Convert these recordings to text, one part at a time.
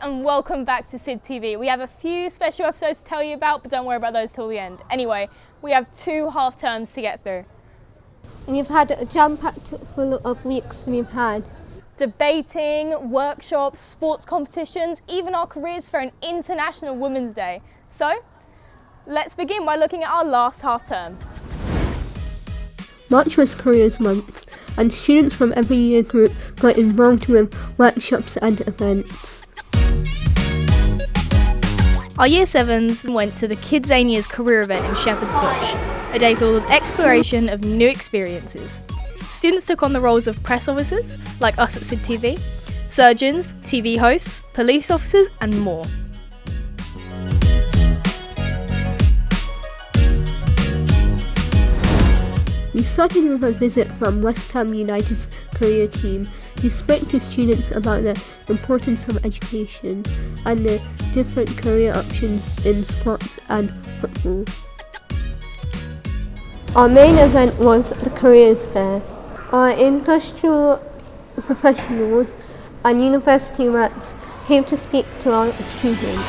and welcome back to SYDTV. We have a few special episodes to tell you about, but don't worry about those till the end. Anyway, we have 2 half terms to get through. We've had a jam-packed full of weeks. We've had debating, workshops, sports competitions, even our careers for an International Women's Day. So, let's begin by looking at our last half term. March was Careers Month, and students from every year group got involved with workshops and events. Our Year 7s went to the Kidzania's career event in Shepherd's Bush, a day filled with exploration of new experiences. Students took on the roles of press officers, like us at SYDTV, surgeons, TV hosts, police officers, and more. We started with a visit from West Ham United's career team, who spoke to students about the importance of education and the different career options in sports and football. Our main event was the Careers Fair. Our industrial professionals and university reps came to speak to our students.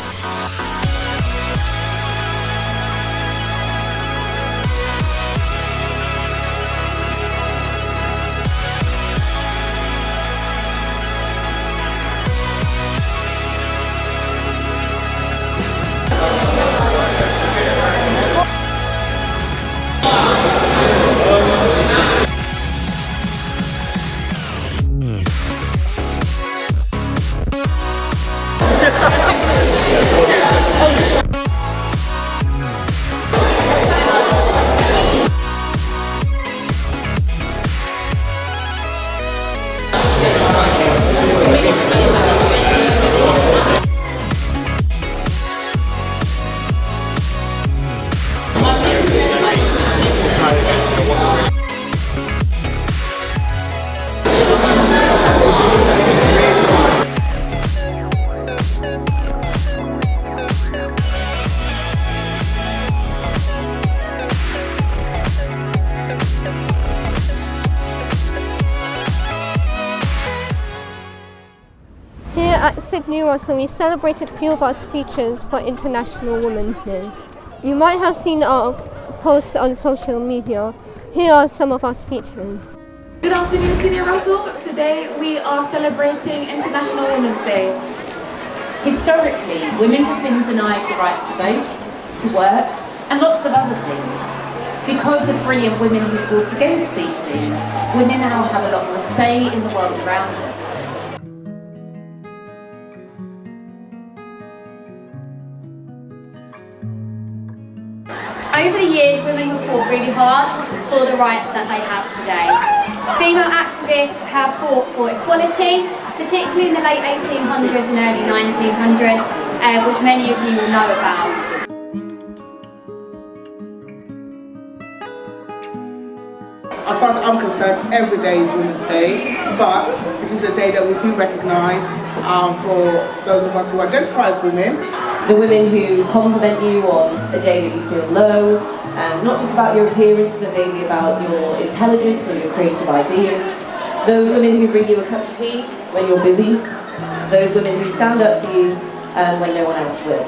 At Sydney Russell, we celebrated a few of our speeches for International Women's Day. You might have seen our posts on social media. Here are some of our speeches. Good afternoon, Sydney Russell. Today we are celebrating International Women's Day. Historically, women have been denied the right to vote, to work, and lots of other things. Because of brilliant women who fought against these things, women now have a lot more say in the world around us. Over the years, women have fought really hard for the rights that they have today. Female activists have fought for equality, particularly in the late 1800s and early 1900s, which many of you will know about. As far as I'm concerned, every day is Women's Day, but this is a day that we do recognise for those of us who identify as women. The women who compliment you on a day that you feel low, not just about your appearance, but maybe about your intelligence or your creative ideas. Those women who bring you a cup of tea when you're busy. Those women who stand up for you when no one else will.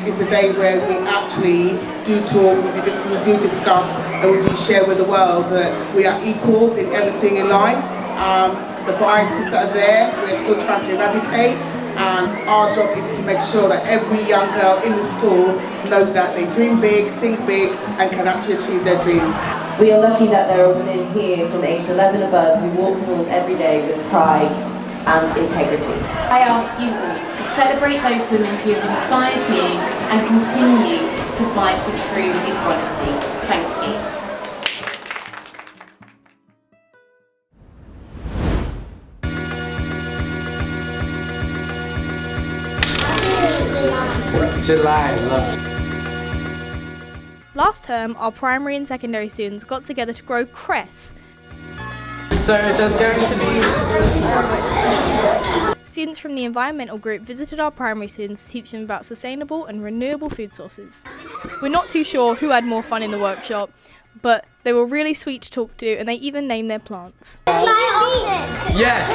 It's a day where we actually do talk, we do discuss, and we do share with the world that we are equals in everything in life. The biases that are there, we're still trying to eradicate. And our job is to make sure that every young girl in the school knows that they dream big, think big, and can actually achieve their dreams. We are lucky that there are women here from age 11 above who walk the halls every day with pride and integrity. I ask you all to celebrate those women who have inspired me and continue to fight for true equality. Thank you. July, love. Last term, our primary and secondary students got together to grow Cress. So there's going to be... Students from the environmental group visited our primary students to teach them about sustainable and renewable food sources. We're not too sure who had more fun in the workshop, but they were really sweet to talk to and they even named their plants. Yes!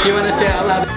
Do you want to say it out loud?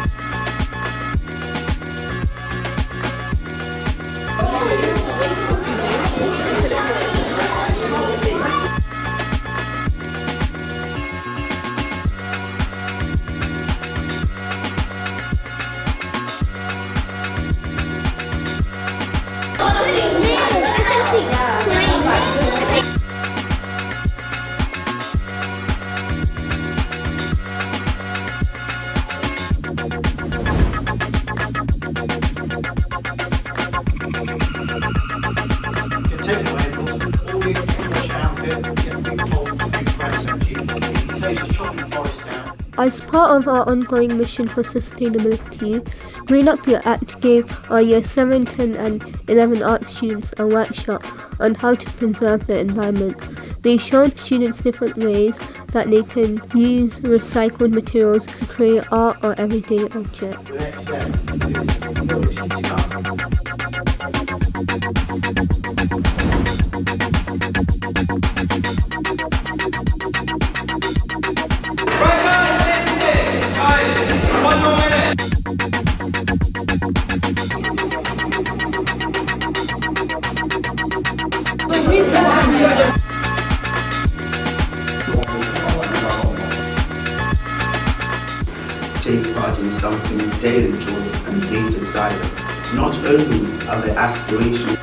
As part of our ongoing mission for sustainability, Green Up Your Act gave our Year 7, 10 and 11 art students a workshop on how to preserve the environment. They showed students different ways that they can use recycled materials to create art or everyday objects. Take part in something they enjoy and they desire. Not only are their aspirations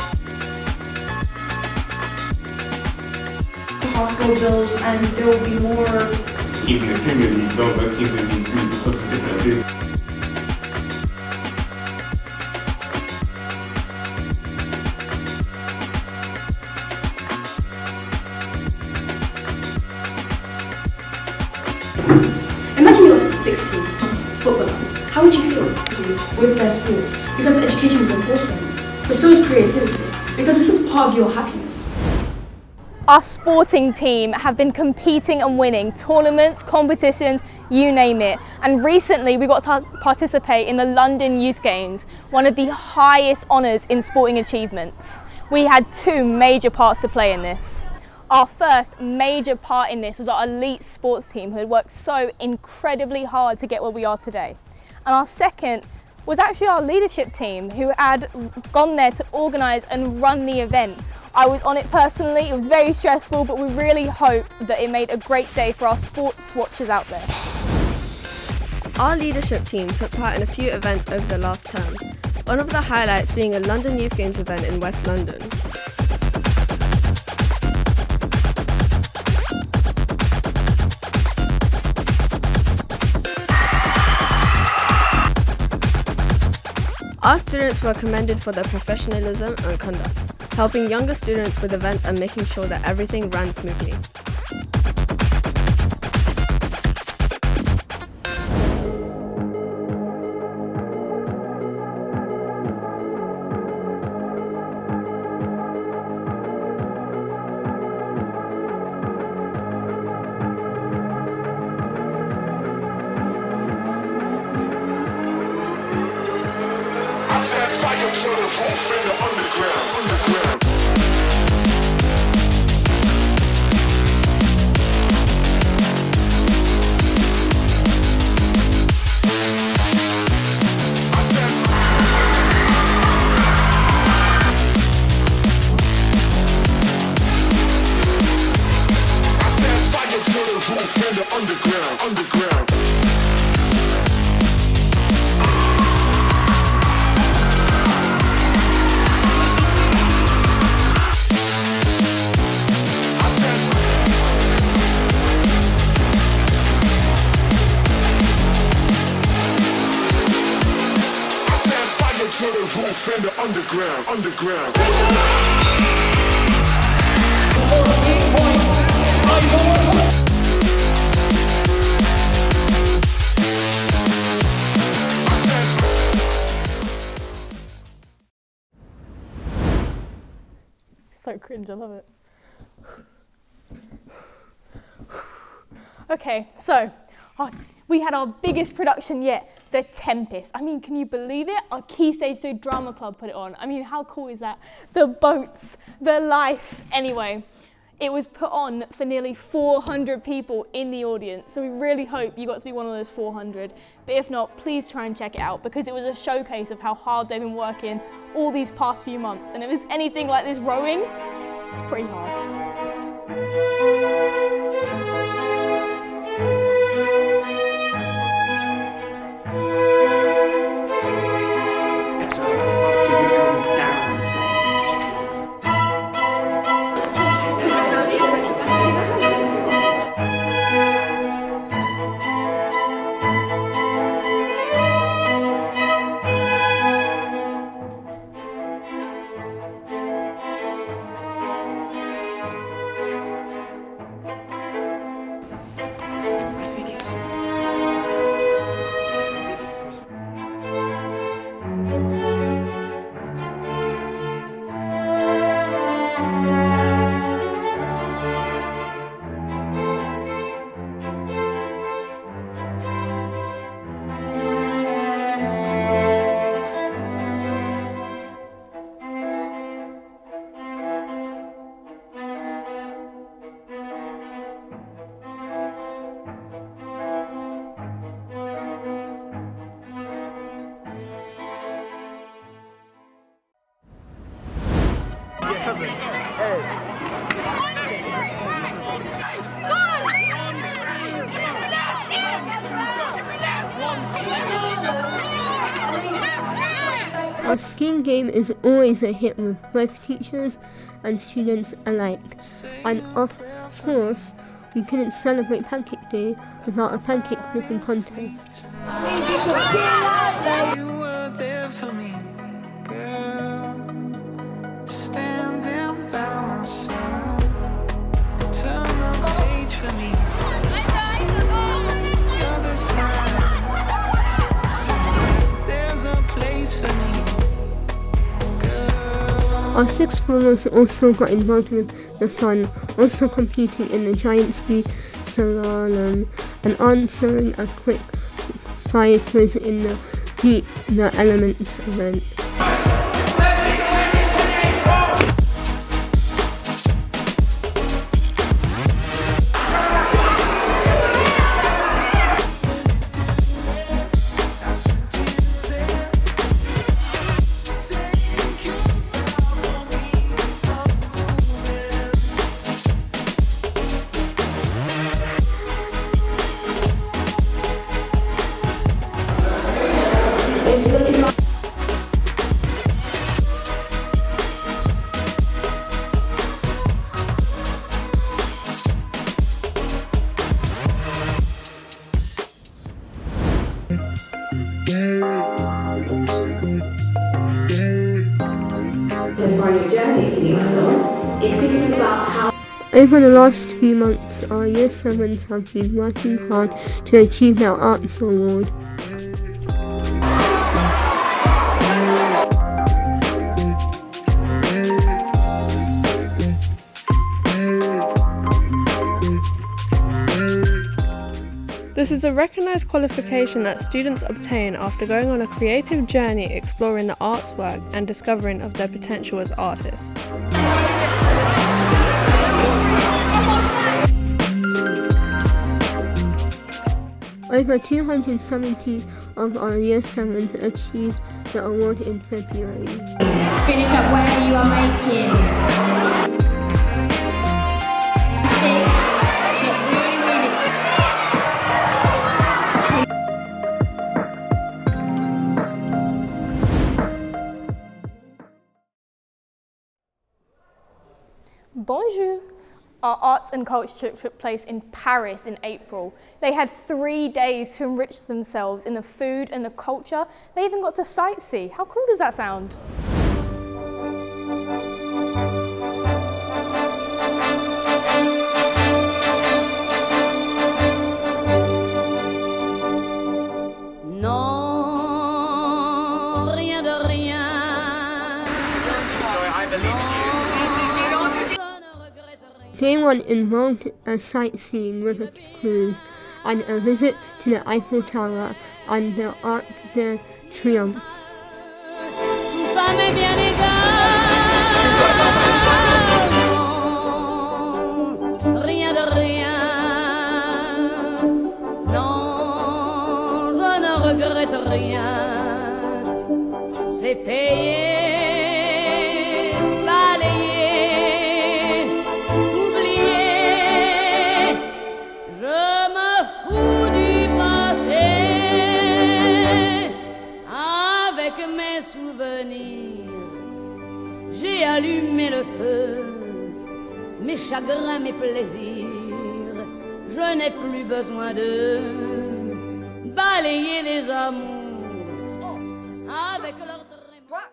hospital bills, and there will be more. Even if you don't work, even if you do because of different ideas. Imagine you're 16, footballer. How would you feel with their sports? Because education is important, but so is creativity, because this is part of your happiness. Our sporting team have been competing and winning tournaments, competitions, you name it. And recently we got to participate in the London Youth Games, one of the highest honours in sporting achievements. We had two major parts to play in this. Our first major part in this was our elite sports team who had worked so incredibly hard to get where we are today. And our second was actually our leadership team who had gone there to organise and run the event. I was on it personally, it was very stressful, but we really hope that it made a great day for our sports watchers out there. Our leadership team took part in a few events over the last term, one of the highlights being a London Youth Games event in West London. Our students were commended for their professionalism and conduct, helping younger students with events and making sure that everything ran smoothly. I set fire to the roof in the underground. I set fire to the roof in the underground. To the roof in the underground. So cringe, I love it. Okay, so we had our biggest production yet, the Tempest. I mean, can you believe it? Our Key Stage 3 drama club put it on. I mean, how cool is that? The boats, the life. Anyway, it was put on for nearly 400 people in the audience. So we really hope you got to be one of those 400. But if not, please try and check it out because it was a showcase of how hard they've been working all these past few months. And if it's anything like this rowing, it's pretty hard. Our skiing game is always a hit with both teachers and students alike. And of course, we couldn't celebrate Pancake Day without a pancake flipping contest. You were there for me, girl, standing by my side. Turn the page for me, see the other side. There's a place for me, girl. Our sixth formers also got involved with the fun, also competing in the giant ski slalom and answering a quick fire quiz in the Beat the Elements event. Over the last few months, our Year 7s have been working hard to achieve their Arts Award. This is a recognised qualification that students obtain after going on a creative journey exploring the arts work and discovering of their potential as artists. Over 270 of our Year 7s achieved the award in February. Finish up whatever you are making. Bonjour! Our arts and culture took place in Paris in April. They had 3 days to enrich themselves in the food and the culture. They even got to sightsee. How cool does that sound? Non, rien de rien. I believe in you. Day 1 involved a sightseeing river cruise and a visit to the Eiffel Tower and the Arc de Triomphe. Tout ça m'est bien égal. Non, rien de rien. Non, je ne regrette rien. C'est payé. J'ai allumé le feu, mes chagrins, mes plaisirs. Je n'ai plus besoin de balayer les amours avec leur trémolo.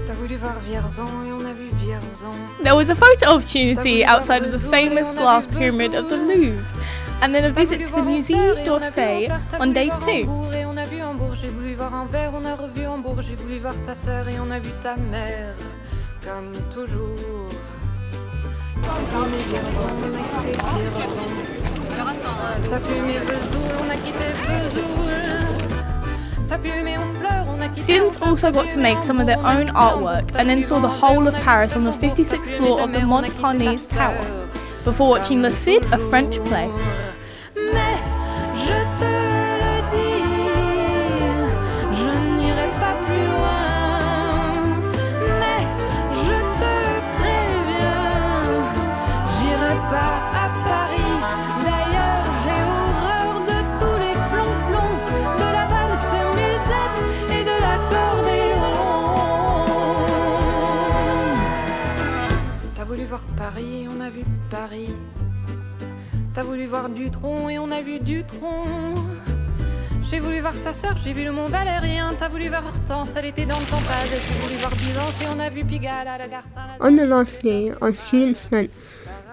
T'as voulu voir Vierzon et on a vu Vierzon. There was a photo opportunity outside of the famous glass pyramid of the Louvre, and then a visit to the Musée d'Orsay on day 2. On a vu Hambourg, j'ai voulu voir Anvers, on a revu Hambourg, j'ai voulu voir ta sœur et on a vu ta mère, comme toujours. T'as pu aimer Vierzon, on a quitté Vierzon. T'as pu aimer Vesoul, on a quitté Vesoul. Students also got to make some of their own artwork and then saw the whole of Paris on the 56th floor of the Montparnasse Tower, before watching Le Cid, a French play. Mais je te le dis, je n'irai pas plus loin. Mais je te préviens, vu Paris. T'as voulu voir du tronc et on a vu du tronc. J'ai voulu voir ta sœur, j'ai vu le Mont Valérien. T'as voulu voir Hortense, elle était dans le campage. J'ai voulu voir Byzance et on a vu Pigalle à la gare Saint-Lazare. On the last day, our students spent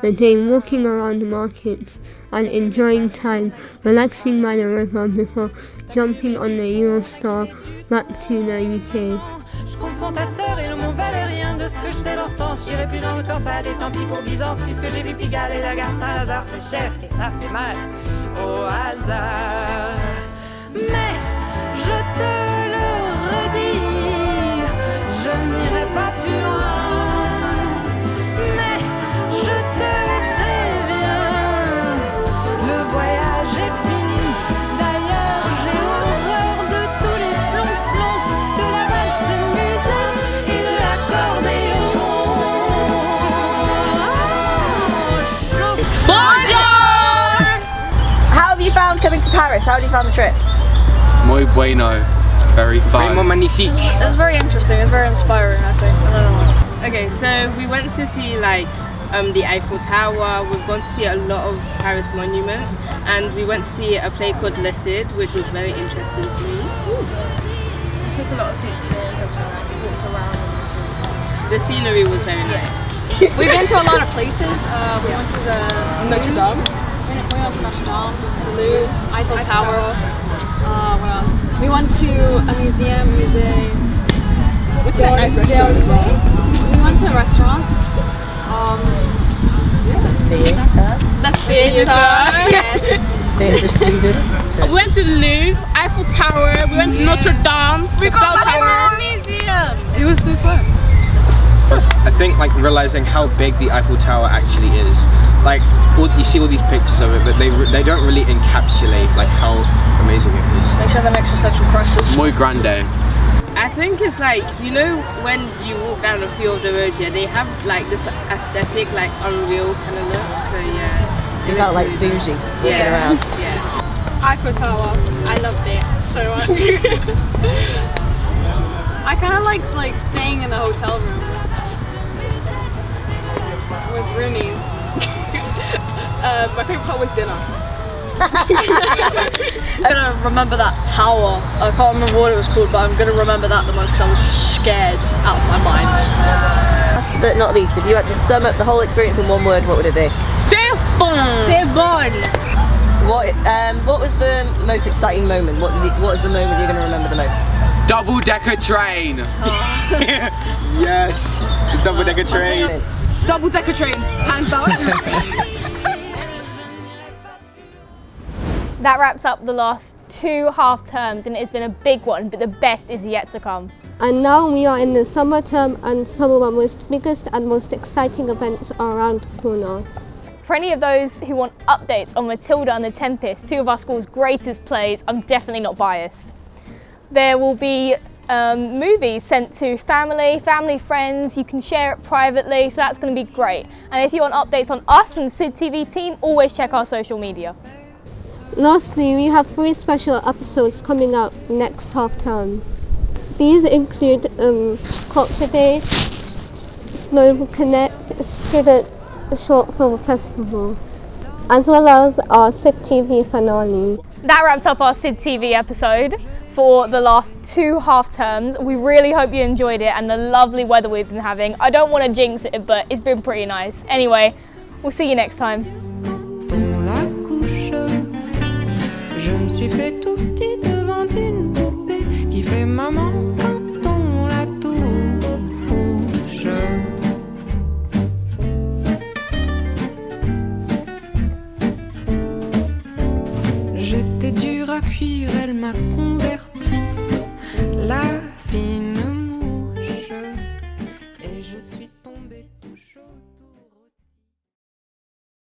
the day walking around the markets and enjoying time, relaxing by the river before jumping on the Eurostar back to the UK. Je confonds ta sœur et le Mont Valérien. De ce que je sais d'Hortense, j'irai plus dans le Cantal. Et tant pis pour Byzance, puisque j'ai vu Pigalle et la gare Saint-Lazare. C'est cher et ça fait mal au hasard. Mais je te le redis, je n'irai pas plus loin. Mais je te préviens, le voyage est fini. D'ailleurs, j'ai horreur de tous les flonflons, de la valse musette et de l'accordéon. Bonjour! How have you found coming to Paris? How have you found the trip? Muy bueno. Very fun. Vraiment magnifique. It was very interesting, it was very inspiring, I think. I don't know. Okay, so we went to see like the Eiffel Tower, we've gone to see a lot of Paris monuments, and we went to see a play called Le Cid, which was very interesting to me. We took a lot of pictures and we walked around. The scenery was very nice. We've been to a lot of places. We went to the Notre Dame. We went to Notre Dame, the Louvre, Eiffel Tower. What else? We went to a museum, What's that nice restaurant as well? We went to restaurants. The theatre. student. We went to the Louvre, Eiffel Tower. We went to Notre Dame. We got Bell back Tower. to the museum. It was so fun. I think like realizing how big the Eiffel Tower actually is. Like you see all these pictures of it, but they don't really encapsulate like how amazing it is. They show them existential crisis. Muy grande. I think it's like, you know, when you walk down a few of the roads here, they have like this aesthetic, like unreal kind of look. So yeah. You felt like bougie walking around. Yeah. Eiffel Tower. I loved it so much. I kind of liked like staying in the hotel room with roomies. My favorite part was dinner. I'm gonna remember that tower. I can't remember what it was called, but I'm gonna remember that the most because I was scared out of my mind. Last but not least, if you had to sum up the whole experience in one word, what would it be? C'est bon. C'est bon. What was the most exciting moment? What was the moment you're gonna remember the most? Double-decker train. Oh. Yes, the double-decker train. Double-decker train. Hands down. That wraps up the last 2 half terms, and it's been a big one, but the best is yet to come. And now we are in the summer term, and some of our most biggest and most exciting events are around the corner. For any of those who want updates on Matilda and the Tempest, 2 of our school's greatest plays, I'm definitely not biased. There will be movies sent to family, friends. You can share it privately, so that's going to be great. And if you want updates on us and the SYDTV team, always check our social media. Lastly, we have 3 special episodes coming out next half term. These include Culture Day, Global Connect, Student Short Film Festival, as well as our SYDTV finale. That wraps up our SYDTV episode for the last 2 half terms. We really hope you enjoyed it and the lovely weather we've been having. I don't want to jinx it, but it's been pretty nice. Anyway, we'll see you next time. Je me suis fait tout petit devant une poupée qui fait maman quand on la touche. J'étais dure à cuire, elle m'a converti. La